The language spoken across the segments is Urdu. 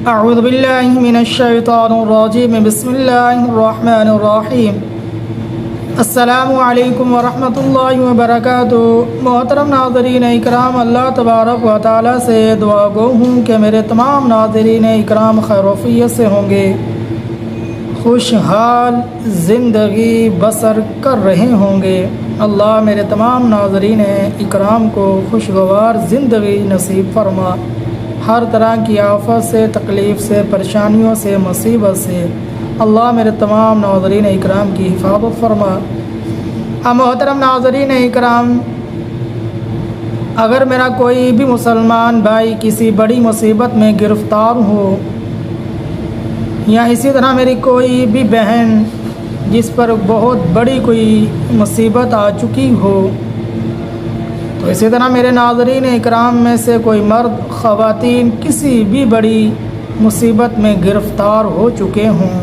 اعوذ باللہ من الشیطان الرجیم بسم اللہ الرحمن الرحیم السلام علیکم ورحمۃ اللہ وبرکاتہ۔ محترم ناظرین اکرام، اللہ تبارک و تعالیٰ سے دعا گو ہوں کہ میرے تمام ناظرین اکرام خیر و عافیت سے ہوں گے، خوشحال زندگی بسر کر رہے ہوں گے۔ اللہ میرے تمام ناظرین اکرام کو خوشگوار زندگی نصیب فرما، ہر طرح کی آفت سے، تکلیف سے، پریشانیوں سے، مصیبت سے اللہ میرے تمام ناظرین اکرام کی حفاظت فرما۔ محترم ناظرین اکرام، اگر میرا کوئی بھی مسلمان بھائی کسی بڑی مصیبت میں گرفتار ہو، یا اسی طرح میری کوئی بھی بہن جس پر بہت بڑی کوئی مصیبت آ چکی ہو، تو اسی طرح میرے ناظرین اکرام میں سے کوئی مرد خواتین کسی بھی بڑی مصیبت میں گرفتار ہو چکے ہوں،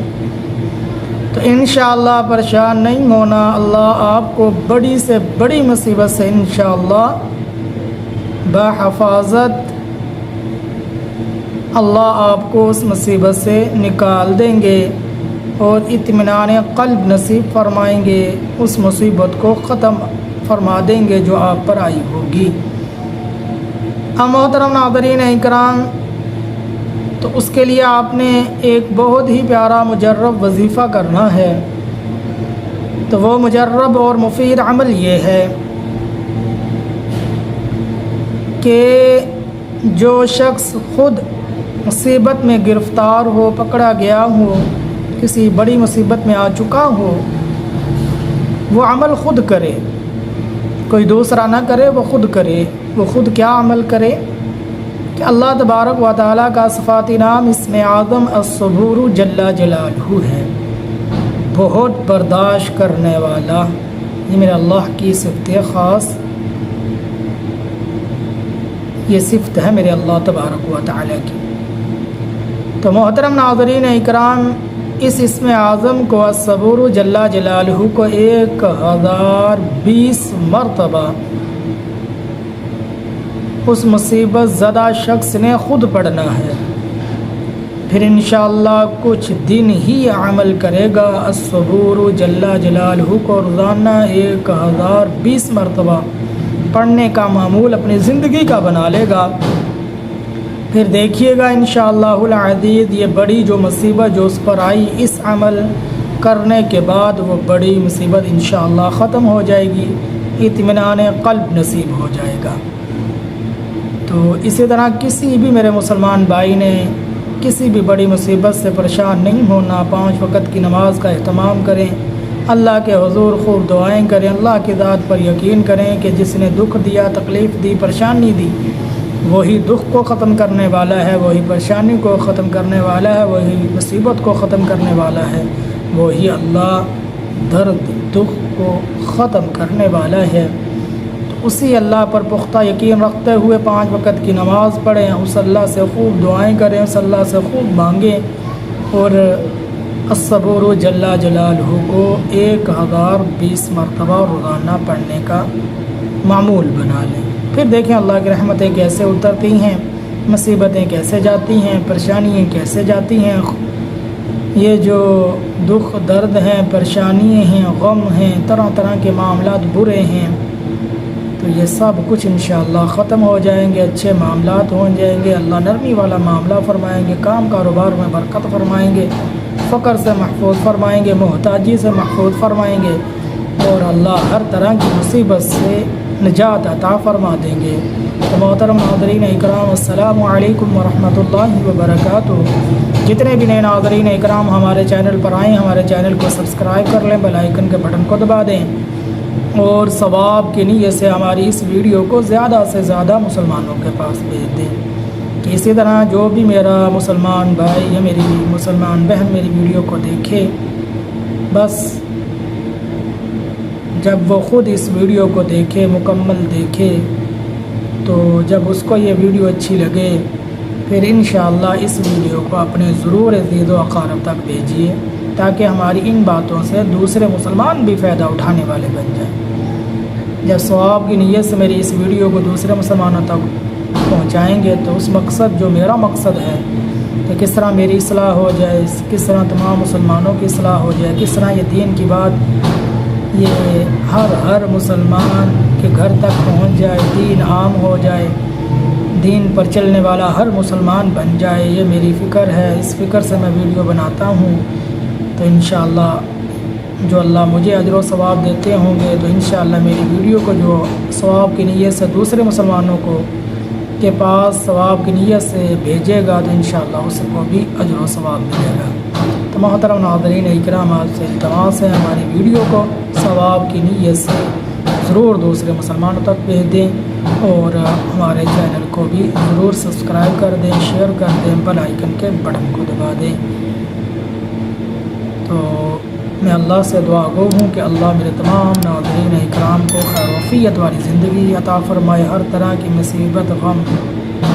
تو انشاءاللہ پریشان نہیں ہونا۔ اللہ آپ کو بڑی سے بڑی مصیبت سے انشاءاللہ بحفاظت اللہ آپ کو اس مصیبت سے نکال دیں گے اور اطمینان قلب نصیب فرمائیں گے، اس مصیبت کو ختم فرما دیں گے جو آپ پر آئی ہوگی۔ محترم ناظرین اکرام، تو اس کے لیے آپ نے ایک بہت ہی پیارا مجرب وظیفہ کرنا ہے۔ تو وہ مجرب اور مفید عمل یہ ہے کہ جو شخص خود مصیبت میں گرفتار ہو، پکڑا گیا ہو، کسی بڑی مصیبت میں آ چکا ہو، وہ عمل خود کرے، کوئی دوسرا نہ کرے، وہ خود کرے۔ وہ خود کیا عمل کرے کہ اللہ تبارک و تعالیٰ کا صفاتی نام اسم اعظم الصبور جل جلالہ ہے، بہت برداشت کرنے والا۔ یہ میرے اللہ کی صفت خاص، یہ صفت ہے میرے اللہ تبارک و تعالیٰ کی۔ تو محترم ناظرین اکرام، اس اسم اعظم کو الصبور جل جلالہ کو 1020 مرتبہ اس مصیبت زدہ شخص نے خود پڑھنا ہے، پھر انشاءاللہ کچھ دن ہی عمل کرے گا۔ الصبور جل جلالہ کو روزانہ 1020 مرتبہ پڑھنے کا معمول اپنی زندگی کا بنا لے گا، پھر دیکھیے گا انشاءاللہ العزیز یہ بڑی جو مصیبت جو اس پر آئی، اس عمل کرنے کے بعد وہ بڑی مصیبت انشاءاللہ ختم ہو جائے گی، اطمینان قلب نصیب ہو جائے گا۔ تو اسی طرح کسی بھی میرے مسلمان بھائی نے کسی بھی بڑی مصیبت سے پریشان نہیں ہونا، 5 وقت کی نماز کا اہتمام کریں، اللہ کے حضور خوب دعائیں کریں، اللہ کی ذات پر یقین کریں کہ جس نے دکھ دیا، تکلیف دی، پریشانی دی، وہی دکھ کو ختم کرنے والا ہے، وہی پریشانی کو ختم کرنے والا ہے، وہی مصیبت کو ختم کرنے والا ہے، وہی اللہ درد دکھ کو ختم کرنے والا ہے۔ تو اسی اللہ پر پختہ یقین رکھتے ہوئے 5 وقت کی نماز پڑھیں، اس اللہ سے خوب دعائیں کریں، اس اللہ سے خوب مانگیں، اور الصبور جل جلالہ کو 1020 مرتبہ روزانہ پڑھنے کا معمول بنا لیں۔ پھر دیکھیں اللہ کی رحمتیں کیسے اترتی ہیں، مصیبتیں کیسے جاتی ہیں، پریشانیاں کیسے جاتی ہیں، یہ جو دکھ درد ہیں، پریشانیاں ہیں، غم ہیں، طرح طرح کے معاملات برے ہیں، تو یہ سب کچھ انشاءاللہ ختم ہو جائیں گے، اچھے معاملات ہو جائیں گے، اللہ نرمی والا معاملہ فرمائیں گے، کام کاروبار میں برکت فرمائیں گے، فقر سے محفوظ فرمائیں گے، محتاجی سے محفوظ فرمائیں گے، اور اللہ ہر طرح کی مصیبت سے نجات عطا فرما دیں گے۔ تو محترم ناظرین اکرام، السلام علیکم ورحمۃ اللہ وبرکاتہ۔ جتنے بھی نئے ناظرین اکرام ہمارے چینل پر آئیں، ہمارے چینل کو سبسکرائب کر لیں، بیل آئیکن کے بٹن کو دبا دیں، اور ثواب کی نیت سے ہماری اس ویڈیو کو زیادہ سے زیادہ مسلمانوں کے پاس بھیج دیں، کہ اسی طرح جو بھی میرا مسلمان بھائی یا میری مسلمان بہن میری ویڈیو کو دیکھے، بس جب وہ خود اس ویڈیو کو دیکھے، مکمل دیکھے، تو جب اس کو یہ ویڈیو اچھی لگے، پھر انشاءاللہ اس ویڈیو کو اپنے ضرور عزیز و اقارب تک بھیجیے، تاکہ ہماری ان باتوں سے دوسرے مسلمان بھی فائدہ اٹھانے والے بن جائیں۔ جب ثواب کی نیت سے میری اس ویڈیو کو دوسرے مسلمانوں تک پہنچائیں گے، تو اس مقصد جو میرا مقصد ہے کہ کس طرح میری اصلاح ہو جائے، کس طرح تمام مسلمانوں کی اصلاح ہو جائے، کس طرح یہ دین کی بات یہ ہر مسلمان کے گھر تک پہنچ جائے، دین عام ہو جائے، دین پر چلنے والا ہر مسلمان بن جائے، یہ میری فکر ہے۔ اس فکر سے میں ویڈیو بناتا ہوں، تو انشاءاللہ جو اللہ مجھے اجر و ثواب دیتے ہوں گے تو انشاءاللہ میری ویڈیو کو جو ثواب کی نیت سے دوسرے مسلمانوں کو کے پاس ثواب کی نیت سے بھیجے گا تو انشاءاللہ اس کو بھی اجر و ثواب ملے گا۔ تو محترم ناظرین اکرام، آپ سے التماس ہے ہماری ویڈیو کو ثواب کی نیت سے ضرور دوسرے مسلمانوں تک بھیج دیں، اور ہمارے چینل کو بھی ضرور سبسکرائب کر دیں، شیئر کر دیں، بیل آئیکن کے بٹن کو دبا دیں۔ تو میں اللہ سے دعا گو ہوں کہ اللہ میرے تمام ناظرین اکرام کو خیر و عافیت والی زندگی عطا فرمائے، ہر طرح کی مصیبت، غم،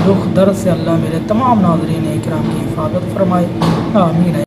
دکھ، درد سے اللہ میرے تمام ناظرین اکرام کی حفاظت فرمائے، آمین۔